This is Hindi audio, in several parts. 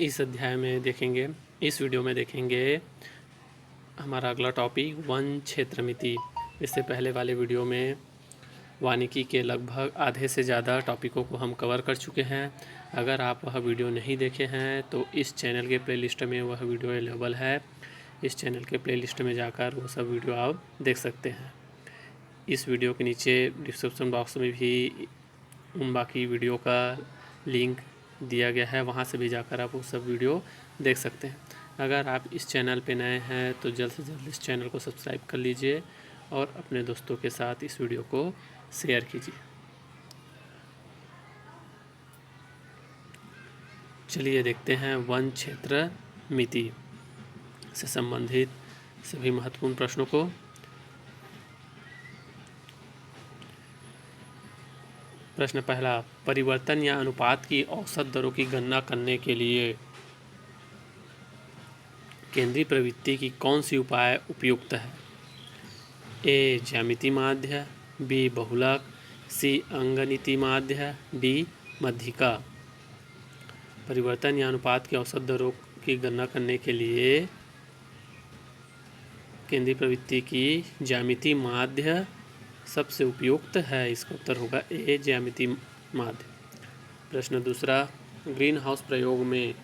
इस अध्याय में देखेंगे, इस वीडियो में देखेंगे हमारा अगला टॉपिक वन क्षेत्र मिति। इससे पहले वाले वीडियो में वानिकी के लगभग आधे से ज़्यादा टॉपिकों को हम कवर कर चुके हैं। अगर आप वह वीडियो नहीं देखे हैं तो इस चैनल के प्लेलिस्ट में वह वीडियो अवेलेबल है। इस चैनल के प्लेलिस्ट में जाकर वो सब वीडियो आप देख सकते हैं। इस वीडियो के नीचे डिस्क्रिप्शन बॉक्स में भी उन बाकी वीडियो का लिंक दिया गया है, वहाँ से भी जाकर आप वो सब वीडियो देख सकते हैं। अगर आप इस चैनल पे नए हैं तो जल्द से जल्द इस चैनल को सब्सक्राइब कर लीजिए और अपने दोस्तों के साथ इस वीडियो को शेयर कीजिए। चलिए देखते हैं वन क्षेत्र मिति से संबंधित सभी महत्वपूर्ण प्रश्नों को। प्रश्न पहला, परिवर्तन या अनुपात की औसत दरों की गणना करने के लिए केंद्रीय प्रवृत्ति की कौन सी उपाय उपयुक्त है? ए ज्यामिति माध्य, बी बहुलक, सी अंगनिति माध्य, डी मध्यिका। परिवर्तन या अनुपात की औसत दरों की गणना करने के लिए केंद्रीय प्रवृत्ति की ज्यामिति माध्य सबसे उपयुक्त है। इसका उत्तर होगा ए ज्यामिति माध्य। प्रश्न दूसरा, ग्रीन हाउस प्रयोग में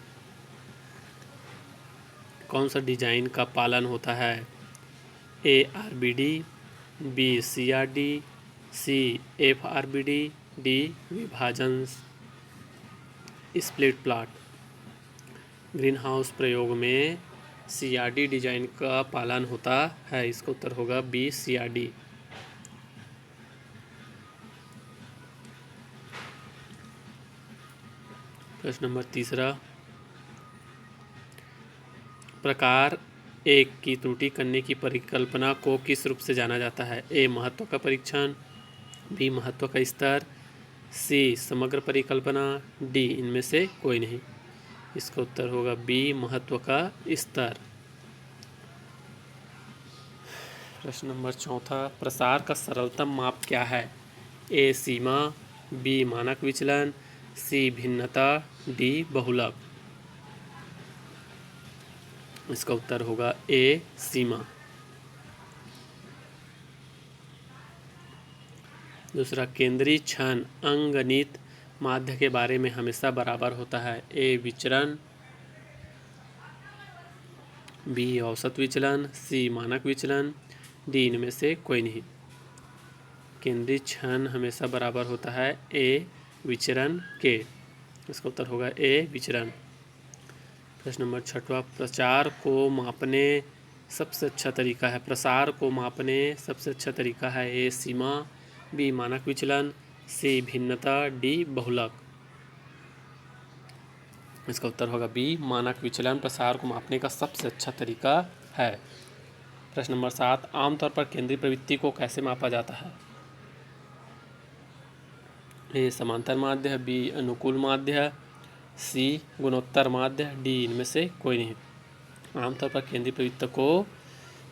कौन सा डिजाइन का पालन होता है? ए आरबीडी, बी सीआरडी, सी एफआरबीडी, डी विभाजन स्प्लिट प्लॉट। ग्रीन हाउस प्रयोग में सीआरडी डिजाइन का पालन होता है। इसका उत्तर होगा बी सीआरडी। प्रश्न नंबर तीसरा, प्रकार एक की त्रुटि करने की परिकल्पना को किस रूप से जाना जाता है? ए महत्व का परीक्षण, बी महत्व का स्तर, सी समग्र परिकल्पना, डी इनमें से कोई नहीं। इसका उत्तर होगा बी महत्व का स्तर। प्रश्न नंबर चौथा, प्रसार का सरलतम माप क्या है? ए सीमा, बी मानक विचलन, सी भिन्नता, डी बहुलक। इसका उत्तर होगा ए सीमा। दूसरा, केंद्रीय क्षण अंगनित माध्य के बारे में हमेशा बराबर होता है। ए विचरण, बी औसत विचलन, सी मानक विचलन, डी इनमें से कोई नहीं। केंद्रीय क्षण हमेशा बराबर होता है ए विचरण के। इसका उत्तर होगा ए विचरण। प्रश्न नंबर छठवां, प्रचार को मापने सबसे अच्छा तरीका है। प्रसार को मापने सबसे अच्छा तरीका है। ए सीमा, बी मानक विचलन, सी भिन्नता, डी बहुलक। इसका उत्तर होगा बी मानक विचलन प्रसार को मापने का सबसे अच्छा तरीका है। प्रश्न नंबर 7, आमतौर पर केंद्रीय प्रवृत्ति को कैसे मापा जाता है? ए समांतर माध्य, बी अनुकूल माध्य, सी गुणोत्तर माध्य, डी इनमें से कोई नहीं। आमतौर पर केंद्रीय प्रवृत्ति को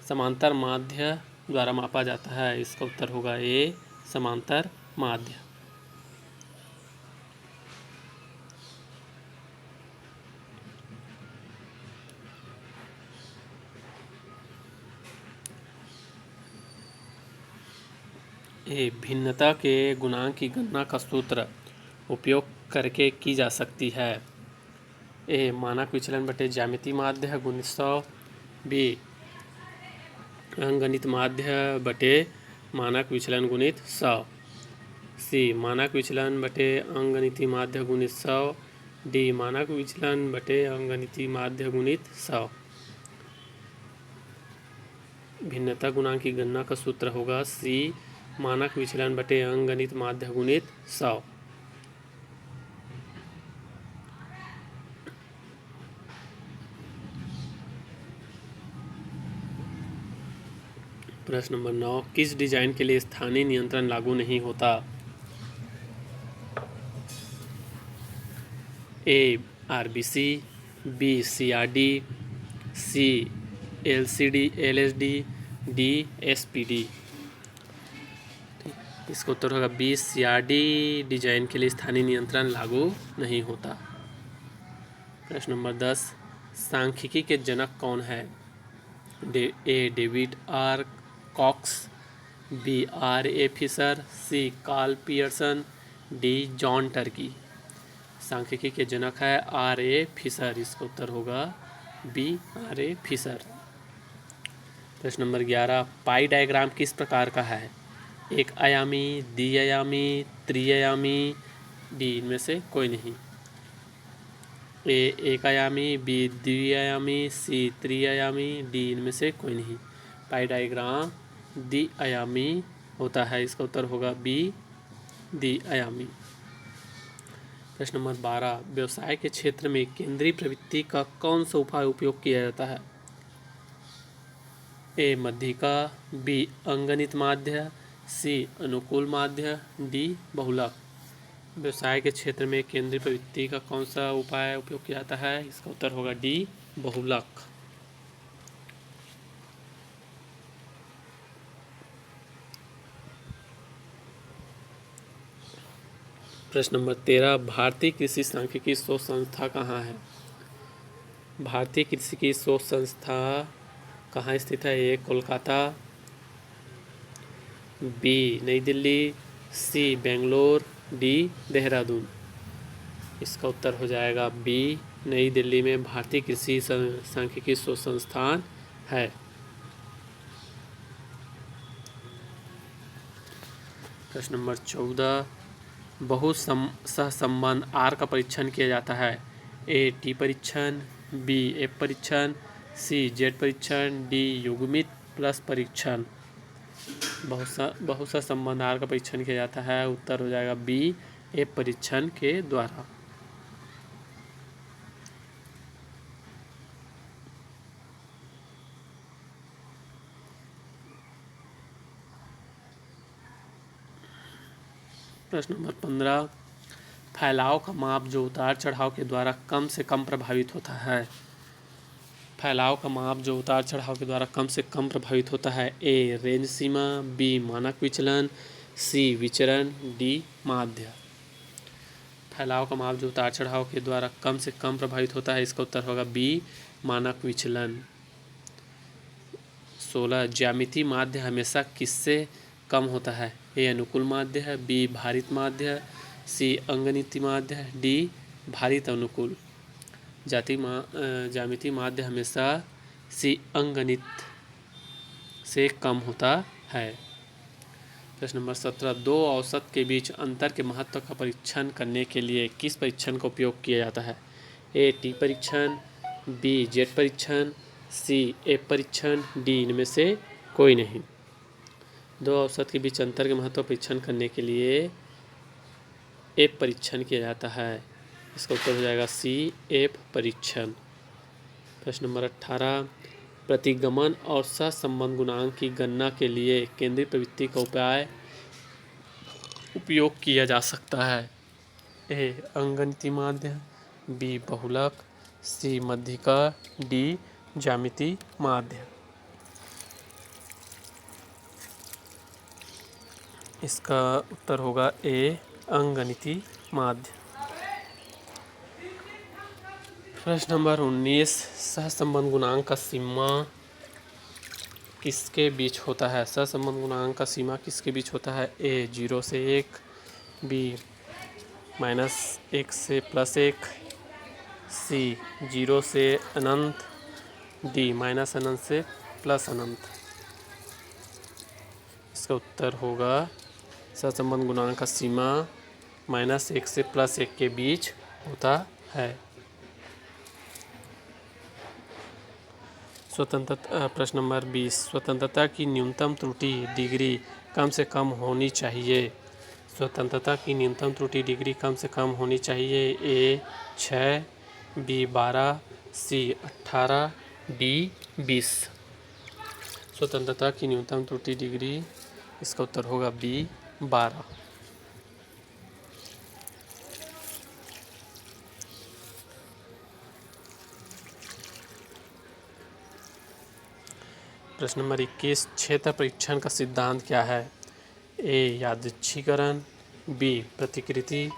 समांतर माध्य द्वारा मापा जाता है। इसका उत्तर होगा ए समांतर माध्य। ए भिन्नता के गुणांक की गणना का सूत्र उपयोग करके की जा सकती है। ए मानक विचलन बटे ज्यामिति माध्य गुणित 100, बी अंगनित माध्य बटे मानक विचलन गुणित 100, सी मानक विचलन बटे अंगनिति माध्य गुणित 100, डी मानक विचलन बटे अंगनिति माध्य गुणित 100। भिन्नता गुणांक की गणना का सूत्र होगा सी मानक विचलन बटे अंगनित माध्य गुणित 100। प्रश्न नंबर 9, किस डिजाइन के लिए स्थानीय नियंत्रण लागू नहीं होता? ए आरबीसी, बी सीआरडी, सी एलसीडी एलएसडी, डी एसपीडी। इसका उत्तर होगा बी सीआरडी डिजाइन के लिए स्थानीय नियंत्रण लागू नहीं होता। प्रश्न नंबर 10, सांख्यिकी के जनक कौन है? A David R Cox, B R A Fisher, C Karl Pearson, D John Tukey. सांख्यिकी के जनक है आर ए फिशर, इसका उत्तर होगा बी आर ए फिशर। प्रश्न नंबर 11, पाई डायग्राम किस प्रकार का है? एक आयामी, द्विआयामी, त्रिआयामी, डी इनमें से कोई नहीं। ए एक आयामी, बी द्विआयामी, सी त्रिआयामी, डी इनमें से कोई नहीं। पाई डायग्राम द्विआयामी होता है, इसका उत्तर होगा बी द्विआयामी। प्रश्न नंबर 12, व्यवसाय के क्षेत्र में केंद्रीय प्रवृत्ति का कौन सा उपाय उपयोग किया जाता है? ए मध्यिका, बी अंगनित माध्य, सी अनुकूल माध्य, डी बहुलक। व्यवसाय के क्षेत्र में केंद्रीय प्रवृत्ति का कौन सा उपाय उपयोग किया जाता है? इसका उत्तर होगा डी बहुलक। प्रश्न नंबर 13, भारतीय कृषि सांख्यिकी शोध संस्था कहाँ है? भारतीय कृषि की शोध संस्था कहाँ स्थित है? ए कोलकाता, बी नई दिल्ली, सी बेंगलोर, डी देहरादून। इसका उत्तर हो जाएगा बी नई दिल्ली में भारतीय कृषि सांख्यिकी शोध संस्थान है। प्रश्न नंबर 14, सहसंबंध आर का परीक्षण किया जाता है। ए टी परीक्षण, बी एफ परीक्षण, सी जेड परीक्षण, डी युग्मित प्लस परीक्षण। सहसंबंध आर का परीक्षण किया जाता है, उत्तर हो जाएगा बी एफ परीक्षण के द्वारा। प्रश्न नंबर 15, फैलाव का माप जो उतार चढ़ाव के द्वारा कम से कम प्रभावित होता है। फैलाव का माप जो उतार चढ़ाव के द्वारा कम से कम प्रभावित होता है। ए रेंज सीमा, बी मानक विचलन, सी विचरण, डी माध्य। फैलाव का माप जो उतार चढ़ाव के द्वारा कम से कम प्रभावित होता है, इसका उत्तर होगा बी मानक विचलन। 16, ज्यामितीय माध्य हमेशा किससे कम होता है? ए अनुकूल माध्य है, बी भारित माध्य है, सी अंगनित माध्य, डी भारित अनुकूल। ज्यामितीय माध्य हमेशा सी अंगनित से कम होता है। प्रश्न नंबर 17, दो औसत के बीच अंतर के महत्व का परीक्षण करने के लिए किस परीक्षण का उपयोग किया जाता है? ए टी परीक्षण, बी जेड परीक्षण, सी एफ परीक्षण, डी इनमें से कोई नहीं। दो औसत के बीच अंतर के महत्व परीक्षण करने के लिए एफ परीक्षण किया जाता है, इसका उत्तर हो जाएगा सी एफ परीक्षण। प्रश्न नंबर 18, प्रतिगमन और सहसंबंध गुणांक की गणना के लिए केंद्रीय प्रवृत्ति का उपयोग किया जा सकता है। ए अंगनित माध्य, बी बहुलक, सी मध्यिका, डी ज्यामितीय माध्य। इसका उत्तर होगा ए अंगनित माध्य। प्रश्न नंबर 19, सहसंबंध गुणांक का सीमा किसके बीच होता है? सहसंबंध गुणांक का सीमा किसके बीच होता है? ए 0 से 1, बी -1 से +1, सी 0 से अनंत, डी अनंत से अनंत। इसका उत्तर होगा सहसंबंध गुणांक का सीमा -1 से +1 के बीच होता है। स्वतंत्रता प्रश्न नंबर 20, स्वतंत्रता की न्यूनतम त्रुटि डिग्री कम से कम होनी चाहिए। स्वतंत्रता की न्यूनतम त्रुटि डिग्री कम से कम होनी चाहिए। ए 6, बी 12, सी 18, डी 20। स्वतंत्रता की न्यूनतम त्रुटि डिग्री, इसका उत्तर होगा बी 12। प्रश्न नंबर 21, क्षेत्र परीक्षण का सिद्धांत क्या है? ए यादृच्छिकरण, बी प्रतिकृति,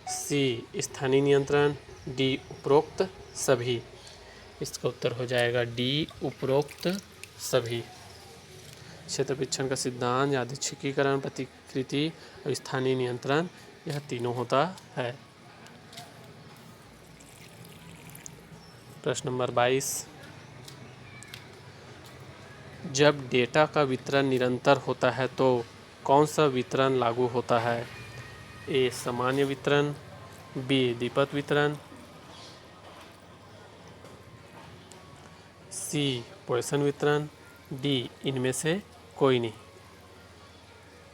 सी स्थानीय नियंत्रण, डी उपरोक्त सभी। इसका उत्तर हो जाएगा डी, उपरोक्त सभी। क्षेत्र परीक्षण का सिद्धांत यादृच्छिकीकरण, प्रतिकृति और स्थानीय नियंत्रण, यह तीनों होता है। प्रश्न नंबर 22, जब डेटा का वितरण निरंतर होता है तो कौन सा वितरण लागू होता है? ए सामान्य वितरण, बी द्विपद वितरण, सी पॉइसन वितरण, डी इनमें से कोई नहीं।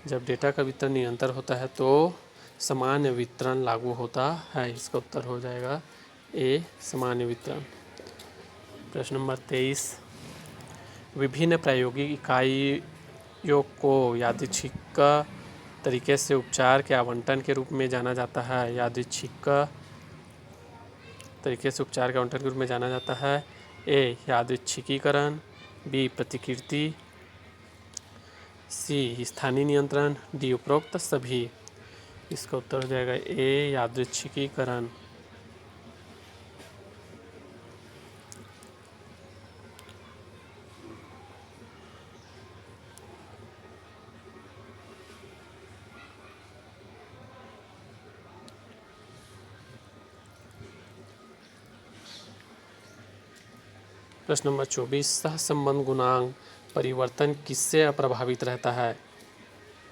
जब डेटा का वितरण निरंतर होता है तो सामान्य वितरण लागू होता है। इसका उत्तर हो जाएगा ए सामान्य वितरण। प्रश्न नंबर 23, विभिन्न प्रायोगिक इकाइयों को यादृच्छिक तरीके से उपचार के आवंटन के रूप में जाना जाता है। यादृच्छिक तरीके से उपचार के आवंटन के रूप में जाना जाता है। ए यादृच्छिकीकरण, बी प्रतिकृति, सी स्थानीय नियंत्रण, डी उपरोक्त सभी। इसका उत्तर हो जाएगा ए यादृच्छिकीकरण। प्रश्न नंबर 24, सहसंबंध गुणांक परिवर्तन किससे अप्रभावित रहता है?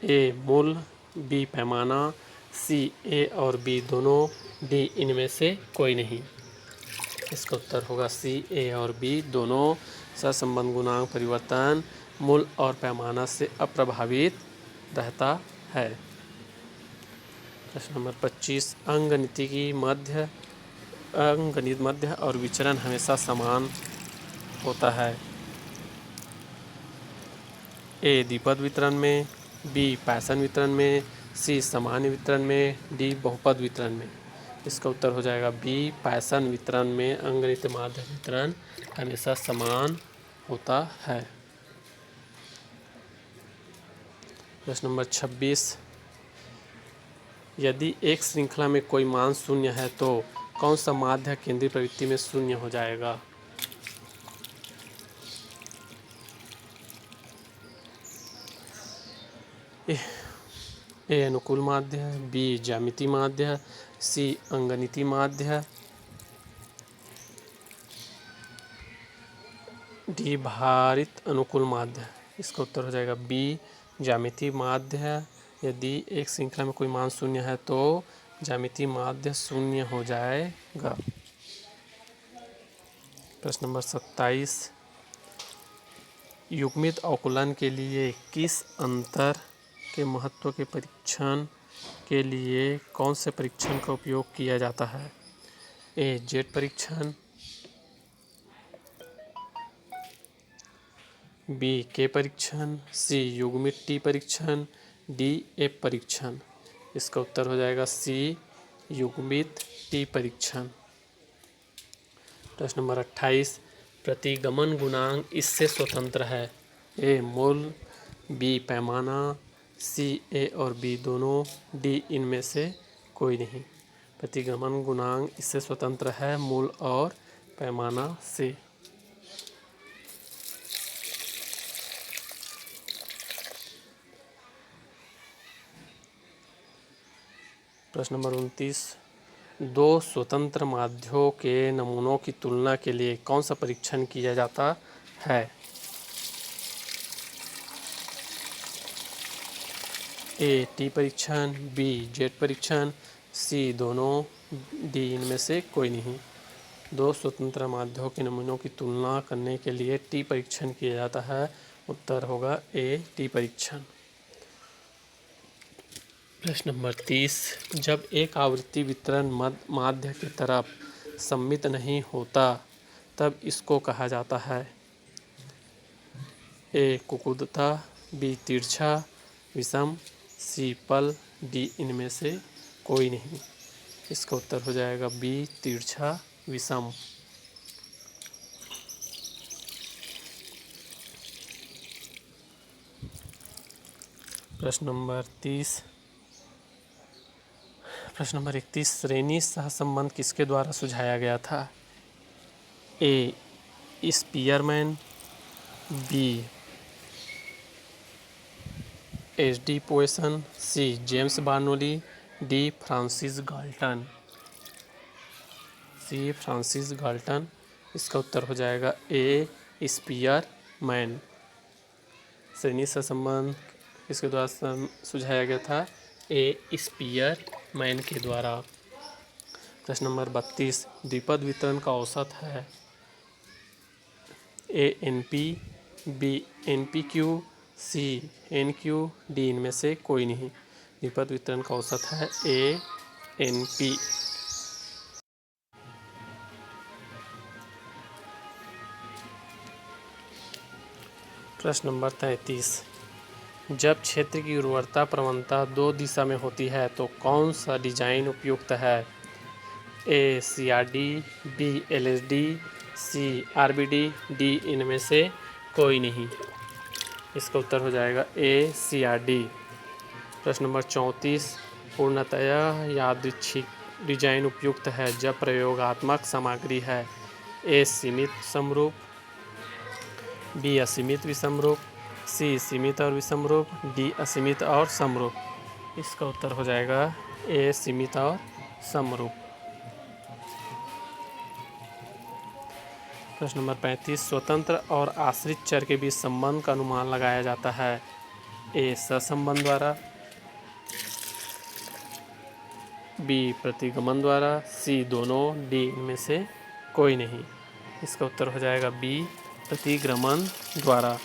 ए मूल, बी पैमाना, सी ए और बी दोनों, डी इनमें से कोई नहीं। इसका उत्तर होगा सी ए और बी दोनों। सहसंबंध गुणांक परिवर्तन मूल और पैमाना से अप्रभावित रहता है। प्रश्न नंबर 25, अंकगणित मध्य और विचरण हमेशा समान होता है। ए द्विपद वितरण में, बी पॉइसन वितरण में, सी सामान्य वितरण में, डी बहुपद वितरण में। इसका उत्तर हो जाएगा बी पॉइसन वितरण में अंकगणित माध्य वितरण हमेशा समान होता है। प्रश्न नंबर 26, यदि एक श्रृंखला में कोई मान शून्य है तो कौन सा माध्य केंद्रीय प्रवृत्ति में शून्य हो जाएगा? ए अनुकूल माध्य, बी ज्यामितीय माध्य, सी अंगनितीय माध्य, डी भारित अनुकूल माध्य। इसका उत्तर हो जाएगा बी ज्यामितीय माध्य। यदि एक श्रृंखला में कोई मान शून्य है तो ज्यामितीय माध्य शून्य हो जाएगा। प्रश्न नंबर 27, युग्मित अवकलन के लिए किस अंतर के महत्व के परीक्षण के लिए कौन से परीक्षण का उपयोग किया जाता है? ए जेड परीक्षण, बी के परीक्षण, सी युग्मित टी परीक्षण, डी एफ परीक्षण। इसका उत्तर हो जाएगा सी युग्मित टी परीक्षण। प्रश्न नंबर 28, प्रतिगमन गुणांक इससे स्वतंत्र है। ए मूल, बी पैमाना, सी ए और बी दोनों, डी इनमें से कोई नहीं। प्रतिगमन गुणांक इससे स्वतंत्र है मूल और पैमाना से। प्रश्न नंबर 29, दो स्वतंत्र माध्यों के नमूनों की तुलना के लिए कौन सा परीक्षण किया जाता है? ए टी परीक्षण, बी जेड परीक्षण, सी दोनों, डी इनमें से कोई नहीं। दो स्वतंत्र माध्यों के नमूनों की तुलना करने के लिए टी परीक्षण किया जाता है। उत्तर होगा ए टी परीक्षण। प्रश्न नंबर 30, जब एक आवृत्ति वितरण माध्य की तरफ सममित नहीं होता तब इसको कहा जाता है। ए कुकुदता, बी तिरछा विषम, सी पल, डी इनमें से कोई नहीं। इसका उत्तर हो जाएगा बी तिरछा विषम। प्रश्न नंबर 31, श्रेणी सहसंबंध किसके द्वारा सुझाया गया था? A Spearman, B HD. Poisson, C James Bernoulli, D Francis Galton. C Francis Galton. इसका उत्तर हो जाएगा ए स्पीयरमैन। श्रेणी सहसंबंध इसके द्वारा सुझाया गया था ए स्पीयरमैन के द्वारा। प्रश्न नंबर 32, द्विपद वितरण का औसत है ए NP, बी NPQ, सी NQ, डी इनमें से कोई नहीं। द्विपद वितरण का औसत है ए NP। प्रश्न नंबर 33, जब क्षेत्र की उर्वरता प्रवणता दो दिशा में होती है तो कौन सा डिजाइन उपयुक्त है? ए CRD, बी LSD, सी RBD, डी इनमें से कोई नहीं। इसका उत्तर हो जाएगा ए CRD। प्रश्न नंबर 34, पूर्णतया यादृच्छिक डिजाइन उपयुक्त है जब प्रयोगात्मक सामग्री है ए सीमित समरूप, बी असीमित विषमरूप, सी सीमित और विषमरूप, डी असीमित और समरूप। इसका उत्तर हो जाएगा ए सीमित और समरूप। प्रश्न नंबर 35, स्वतंत्र और आश्रित चर के बीच संबंध का अनुमान लगाया जाता है ए सहसंबंध द्वारा, बी प्रतिगमन द्वारा, सी दोनों, डी इनमें से कोई नहीं। इसका उत्तर हो जाएगा बी प्रतिगमन द्वारा।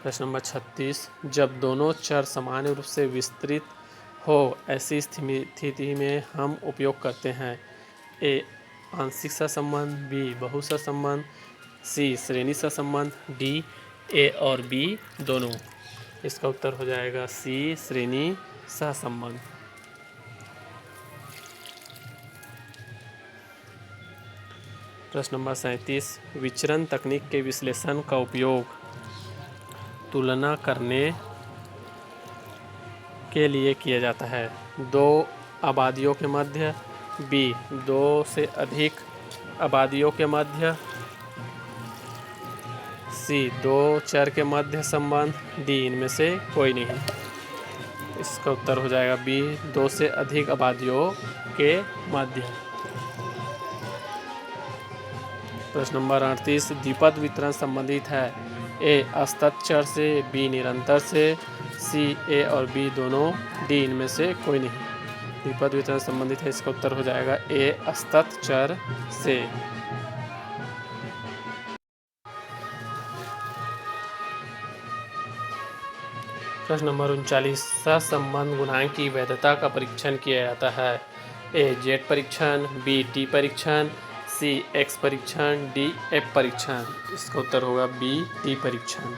प्रश्न नंबर 36, जब दोनों चर सामान्य रूप से विस्तृत हो ऐसी स्थिति में हम उपयोग करते हैं ए आंशिक सहसंबंध, बी बहु सहसंबंध, सी श्रेणी सहसंबंध, डी ए और बी दोनों। इसका उत्तर हो जाएगा सी श्रेणी सहसंबंध। प्रश्न नंबर 37, विचरण तकनीक के विश्लेषण का उपयोग तुलना करने के लिए किया जाता है दो आबादियों के मध्य, बी दो से अधिक आबादियों के मध्य, सी दो चर के मध्य संबंध, डी इनमें से कोई नहीं। इसका उत्तर हो जाएगा बी दो से अधिक आबादियों के मध्य। प्रश्न नंबर 38, द्विपद वितरण संबंधित है ए असतत चर से, बी निरंतर से, सी ए और बी दोनों, डी इनमें से कोई नहीं। द्विपद वितरण संबंधित है। इसका उत्तर हो जाएगा ए असतत चर से। प्रश्न नंबर 39, सहसंबंध गुणांक की वैधता का परीक्षण किया जाता है ए जेड परीक्षण, बी टी परीक्षण, सी एक्स परीक्षण, डी एफ परीक्षण। इसका उत्तर होगा बी टी परीक्षण।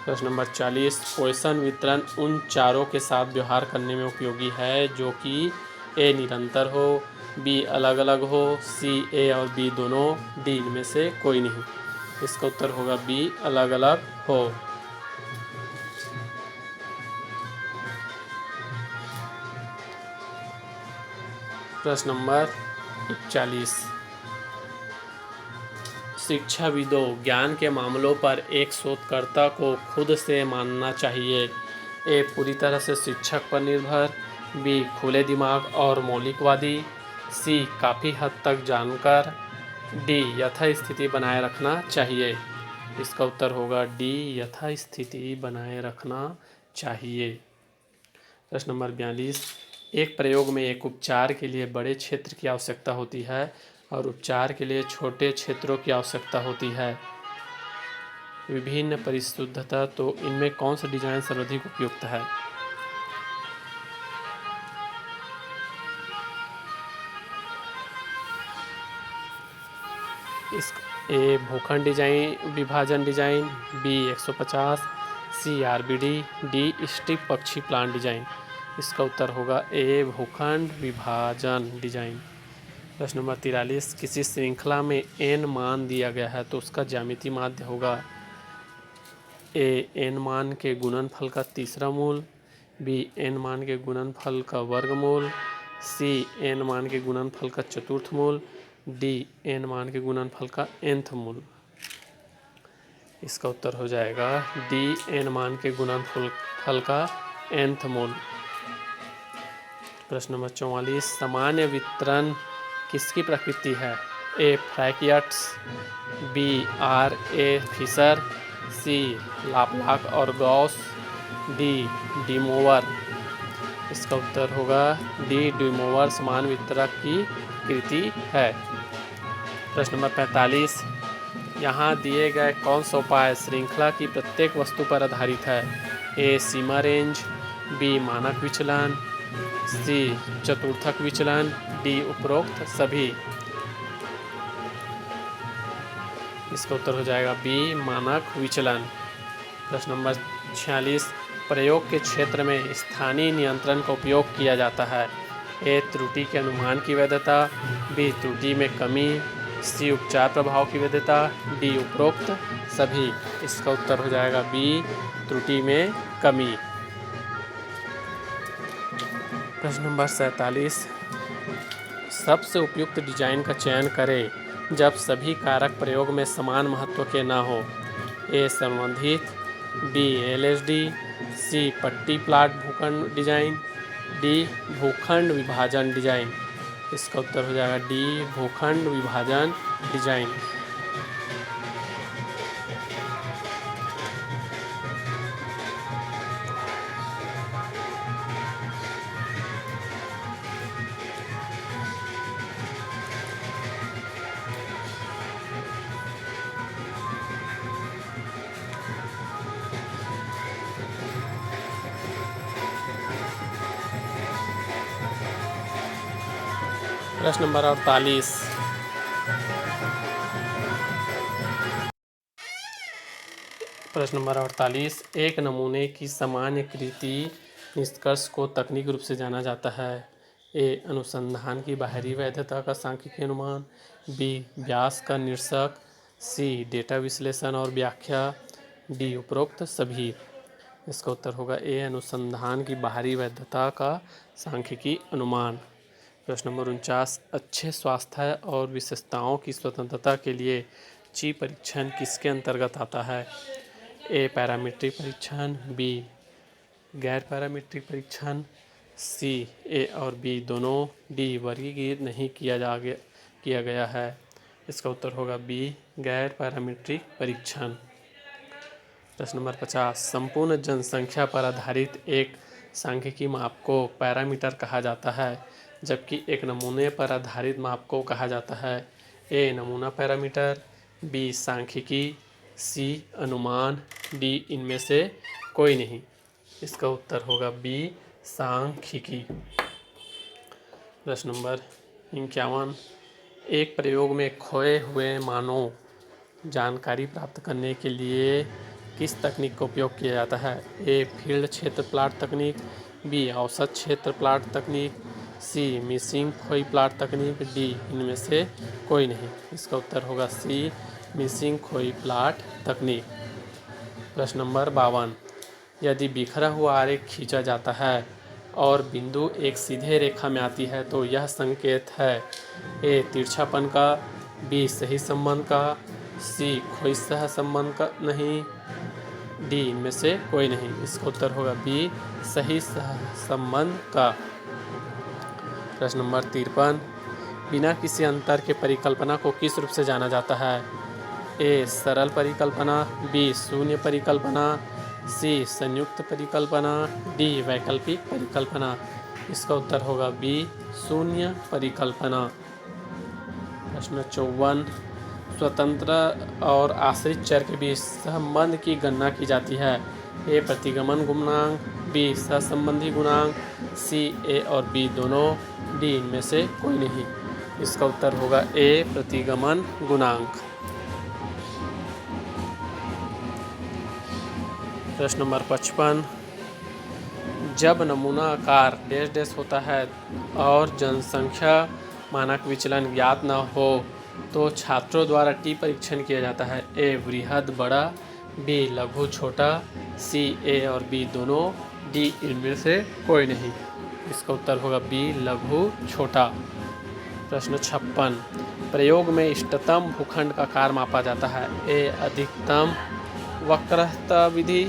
प्रश्न नंबर 40, पोइसन वितरण उन चारों के साथ व्यवहार करने में उपयोगी है जो कि ए निरंतर हो, बी अलग अलग हो, सी ए और बी दोनों, डी इनमें से कोई नहीं। इसका उत्तर होगा बी अलग अलग हो। प्रश्न नंबर 41, शिक्षाविदों ज्ञान के मामलों पर एक शोधकर्ता को खुद से मानना चाहिए ए पूरी तरह से शिक्षक पर निर्भर, बी खुले दिमाग और मौलिकवादी, सी काफ़ी हद तक जानकर, डी यथास्थिति बनाए रखना चाहिए। इसका उत्तर होगा डी यथास्थिति बनाए रखना चाहिए। प्रश्न नंबर 42, एक प्रयोग में एक उपचार के लिए बड़े क्षेत्र की आवश्यकता होती है और उपचार के लिए छोटे क्षेत्रों की आवश्यकता होती है। विभिन्न परिशुद्धता, तो इनमें कौन सा डिजाइन सर्वाधिक उपयुक्त है? इस ए भूखंड डिजाइन विभाजन डिजाइन, बी 150, सी RBD, डी स्ट्रिप पक्षी प्लांट डिजाइन। इसका उत्तर होगा ए भूखंड विभाजन डिजाइन। प्रश्न नंबर 43, किसी श्रृंखला में n मान दिया गया है तो उसका ज्यामितीय माध्य होगा ए n मान के गुणनफल का तीसरा मूल, बी n मान के गुणनफल का वर्गमूल, सी n मान के गुणनफल का चतुर्थ मूल, डी n मान के गुणनफल का nth मूल। इसका उत्तर हो जाएगा डी n मान के गुणनफल का nth मूल। प्रश्न नंबर 44, सामान्य वितरण किसकी प्रकृति है? ए फ्रैकियट्स, बी आर ए फिशर, सी लाप्लाक और गॉस, डी डीमोवर। इसका उत्तर होगा डी डीमोवर समान वितरक की कृति है। प्रश्न नंबर 45, यहाँ दिए गए कौन सा उपाय श्रृंखला की प्रत्येक वस्तु पर आधारित है? ए सीमा रेंज, बी मानक विचलन, सी चतुर्थक विचलन, डी उपरोक्त सभी। इसका उत्तर हो जाएगा बी मानक विचलन। प्रश्न नंबर 46, प्रयोग के क्षेत्र में स्थानीय नियंत्रण का उपयोग किया जाता है? ए त्रुटि के अनुमान की वैधता, बी त्रुटि में कमी, सी उपचार प्रभाव की वैधता, डी उपरोक्त सभी। इसका उत्तर हो जाएगा बी त्रुटि में कमी। प्रश्न नंबर 47, सबसे उपयुक्त डिजाइन का चयन करें जब सभी कारक प्रयोग में समान महत्व के न हो? ए संबंधित, बी एलएसडी, सी पट्टी प्लाट भूखंड डिजाइन, डी भूखंड विभाजन डिजाइन। इसका उत्तर हो जाएगा डी भूखंड विभाजन डिजाइन। प्रश्न नंबर 48, एक नमूने की सामान्यीकृत निष्कर्ष को तकनीकी रूप से जाना जाता है? ए अनुसंधान की बाहरी वैधता का सांख्यिकीय अनुमान, बी व्यास का निरसक, सी डेटा विश्लेषण और व्याख्या, डी उपरोक्त सभी। इसका उत्तर होगा ए अनुसंधान की बाहरी वैधता का सांख्यिकीय अनुमान। प्रश्न नंबर 49, अच्छे स्वास्थ्य और विशेषताओं की स्वतंत्रता के लिए ची परीक्षण किसके अंतर्गत आता है? ए पैरामीट्रिक परीक्षण, बी गैर पैरामीट्रिक परीक्षण, सी ए और बी दोनों, डी वर्गीकृत नहीं किया गया है। इसका उत्तर होगा बी गैर पैरामीट्रिक परीक्षण। प्रश्न नंबर 50, संपूर्ण जनसंख्या पर आधारित एक सांख्यिकीय माप को पैरामीटर कहा जाता है, जबकि एक नमूने पर आधारित माप को कहा जाता है? ए नमूना पैरामीटर, बी सांख्यिकी, सी अनुमान, डी इनमें से कोई नहीं। इसका उत्तर होगा बी सांख्यिकी। प्रश्न नंबर 51, एक प्रयोग में खोए हुए मानों जानकारी प्राप्त करने के लिए किस तकनीक का उपयोग किया जाता है? ए फील्ड क्षेत्र प्लाट तकनीक, बी औसत क्षेत्र प्लाट तकनीक, सी मिसिंग खोई प्लाट तकनीक, डी इनमें से कोई नहीं। इसका उत्तर होगा सी मिसिंग खोई प्लाट तकनीक। प्रश्न नंबर 52, यदि बिखरा हुआ आरेख खींचा जाता है और बिंदु एक सीधे रेखा में आती है तो यह संकेत है? ए तिरछापन का, बी सही संबंध का, सी खोई सह संबंध का नहीं, डी इनमें से कोई नहीं। इसका उत्तर होगा बी सही सह संबंध का। प्रश्न नंबर 53, बिना किसी अंतर के परिकल्पना को किस रूप से जाना जाता है? ए सरल परिकल्पना, बी शून्य परिकल्पना, सी संयुक्त परिकल्पना, डी वैकल्पिक परिकल्पना। इसका उत्तर होगा बी शून्य परिकल्पना। प्रश्न 54, स्वतंत्र और आश्रित चर के बीच संबंध की गणना की जाती है? ए प्रतिगमन गुणांक, बी सहसंबंधी गुणांक, सी ए और बी दोनों, डी इनमें से कोई नहीं। इसका उत्तर होगा ए प्रतिगमन गुणांक। प्रश्न नंबर 55, जब नमूना आकार डैश डैश होता है और जनसंख्या मानक विचलन ज्ञात न हो तो छात्रों द्वारा टी परीक्षण किया जाता है? ए वृहद बड़ा, बी लघु छोटा, सी ए और बी दोनों, डी इनमें से कोई नहीं। इसका उत्तर होगा बी लघु छोटा। प्रश्न 56, प्रयोग में इष्टतम भूखंड का आकार मापा जाता है। ए अधिकतम वक्रता विधि,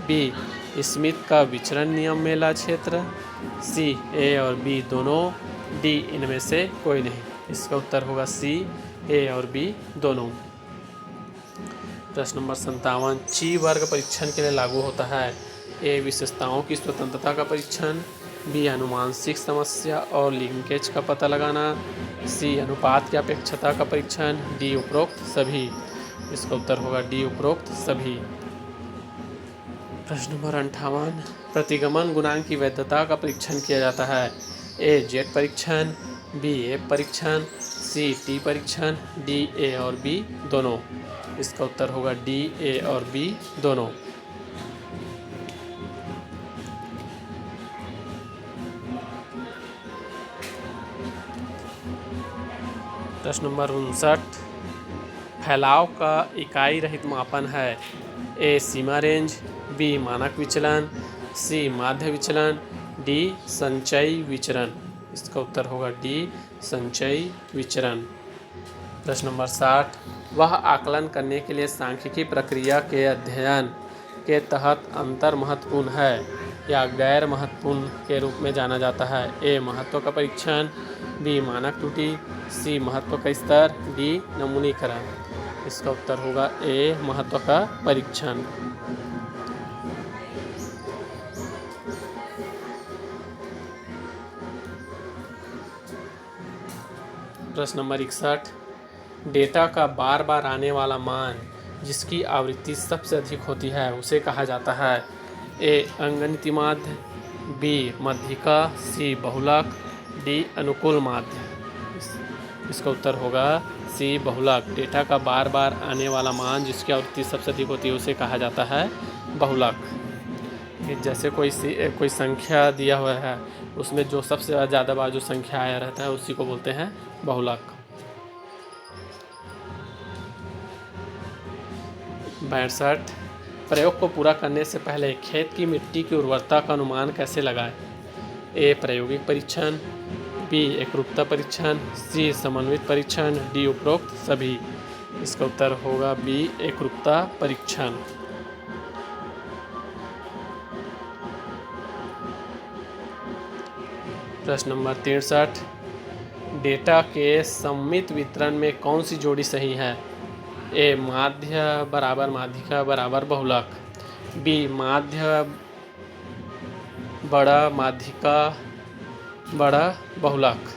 बी स्मिथ का विचरण नियम मेला क्षेत्र, सी ए और बी दोनों, डी इनमें से कोई नहीं। इसका उत्तर होगा सी ए और बी दोनों। प्रश्न नंबर 57, ची वर्ग परीक्षण के लिए लागू होता है। ए विशेषताओं की स्वतंत्रता का परीक्षण, बी अनुमानसिक समस्या और लिंकेज का पता लगाना, सी अनुपात की अपेक्षता का परीक्षण, डी उपरोक्त सभी। इसका उत्तर होगा डी उपरोक्त सभी। प्रश्न नंबर 58, प्रतिगमन गुणांक की वैधता का परीक्षण किया जाता है। ए जेड परीक्षण, बी एफ परीक्षण, सी टी परीक्षण, डी ए और बी दोनों। इसका उत्तर होगा डी ए और बी दोनों। प्रश्न नंबर 59, फैलाव का इकाई रहित मापन है। ए सीमा रेंज, बी मानक विचलन, सी माध्य विचलन, डी संचयी विचरण। इसका उत्तर होगा डी संचयी विचरण। प्रश्न नंबर 60, वह आकलन करने के लिए सांख्यिकी प्रक्रिया के अध्ययन के तहत अंतर महत्वपूर्ण है या गैर महत्वपूर्ण के रूप में जाना जाता है। ए महत्व का परीक्षण, बी मानक त्रुटि, सी महत्व का स्तर, डी नमूनीकरण। इसका उत्तर होगा ए महत्व का परीक्षण। प्रश्न नंबर 61, डेटा का बार बार आने वाला मान जिसकी आवृत्ति सबसे अधिक होती है उसे कहा जाता है। ए अंगनिति माध्य, बी मध्यिका, सी बहुलक, डी अनुकूल माध्य। इसका उत्तर होगा सी बहुलक। डेटा का बार बार आने वाला मान जिसकी आवृत्ति सबसे अधिक होती है उसे कहा जाता है बहुलक। जैसे कोई संख्या दिया हुआ है उसमें जो सबसे ज़्यादा बार जो संख्या आया रहता है उसी को बोलते हैं बहुलक। 62, प्रयोग को पूरा करने से पहले खेत की मिट्टी की उर्वरता का अनुमान कैसे लगाएं। ए प्रायोगिक परीक्षण, बी एकरूपता परीक्षण, सी समन्वित परीक्षण, डी उपरोक्त सभी। इसका उत्तर होगा बी एकरूपता परीक्षण। प्रश्न नंबर 63, डेटा के सममित वितरण में कौन सी जोड़ी सही है। ए माध्य बराबर माध्यिका बराबर बहुलक, बी माध्य बड़ा माध्यिका बड़ा बहुलक,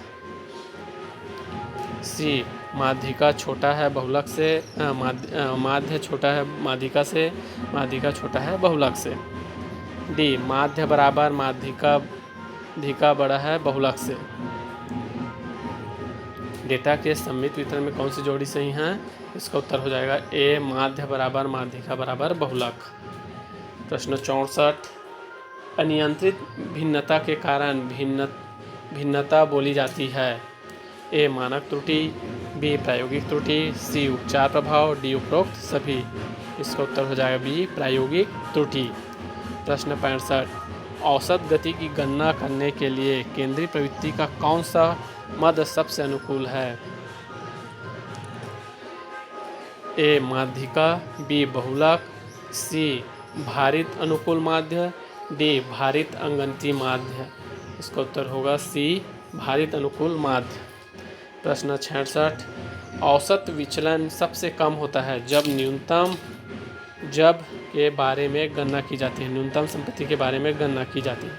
सी माध्यिका छोटा है बहुलक से, माध्य छोटा है माध्यिका से, माध्यिका छोटा है बहुलक से, डी माध्य बराबर माध्यिका बड़ा है बहुलक से। डेटा के सममित वितरण में कौन सी जोड़ी सही है। इसका उत्तर हो जाएगा ए माध्य बराबर माध्यिका बराबर बहुलक। प्रश्न 64, अनियंत्रित भिन्नता के कारण भिन्नता बोली जाती है। ए मानक त्रुटि, बी प्रायोगिक त्रुटि, सी उपचार प्रभाव, डी उपरोक्त सभी। इसका उत्तर हो जाएगा बी प्रायोगिक त्रुटि। प्रश्न 65, औसत गति की गणना करने के लिए केंद्रीय प्रवृत्ति का कौन सा मध्य सबसे अनुकूल है। ए माध्यिका, बी बहुलक, सी भारित अनुकूल माध्य, डी भारित अंगनिति माध्य। इसका उत्तर होगा सी भारित अनुकूल माध्य। प्रश्न 66, औसत विचलन सबसे कम होता है जब के बारे में गणना की जाती है, न्यूनतम संपत्ति के बारे में गणना की जाती है।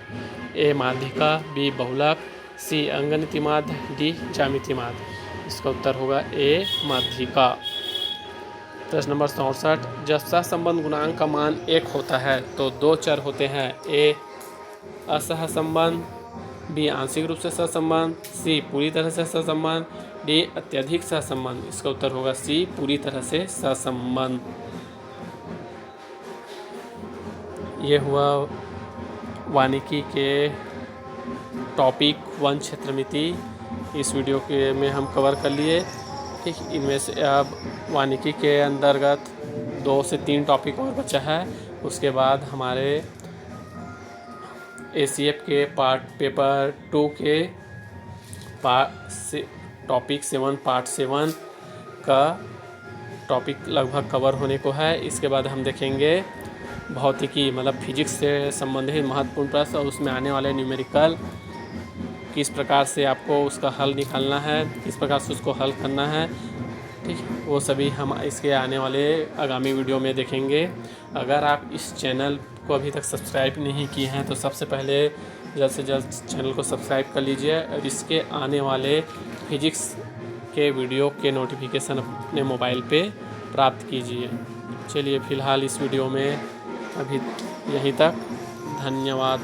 ए माध्यिका, बी बहुलक, सी अंगनिति माध्य, डी ज्यामिति माध्य। इसका उत्तर होगा ए माध्यिका। प्रश्न नंबर 64, जब सहसंबंध गुणांक का मान 1 होता है तो दो चर होते हैं। ए असहसंबंध, बी आंशिक रूप से सहसंबंध, सी पूरी तरह से सहसंबंध, डी अत्यधिक सहसंबंध। इसका उत्तर होगा सी पूरी तरह से सहसंबंध। ये हुआ वानिकी के टॉपिक 1 क्षेत्रमिति। इस वीडियो के में हम कवर कर लिए। ठीक, इनमें से अब वानिकी के अंतर्गत 2 से 3 टॉपिक और बचा है। उसके बाद हमारे ACF के पेपर 2 के टॉपिक 7 पार्ट 7 का टॉपिक लगभग कवर होने को है। इसके बाद हम देखेंगे भौतिकी मतलब फिजिक्स से संबंधित महत्वपूर्ण प्रश्न और उसमें आने वाले न्यूमेरिकल, किस प्रकार से आपको उसका हल निकालना है, किस प्रकार से उसको हल करना है, ठीक है, वो सभी हम इसके आने वाले आगामी वीडियो में देखेंगे। अगर आप इस चैनल को अभी तक सब्सक्राइब नहीं किए हैं तो सबसे पहले जल्द से जल्द चैनल को सब्सक्राइब कर लीजिए और इसके आने वाले फिजिक्स के वीडियो के नोटिफिकेशन अपने मोबाइल पे प्राप्त कीजिए। चलिए फ़िलहाल इस वीडियो में अभी यहीं तक। धन्यवाद।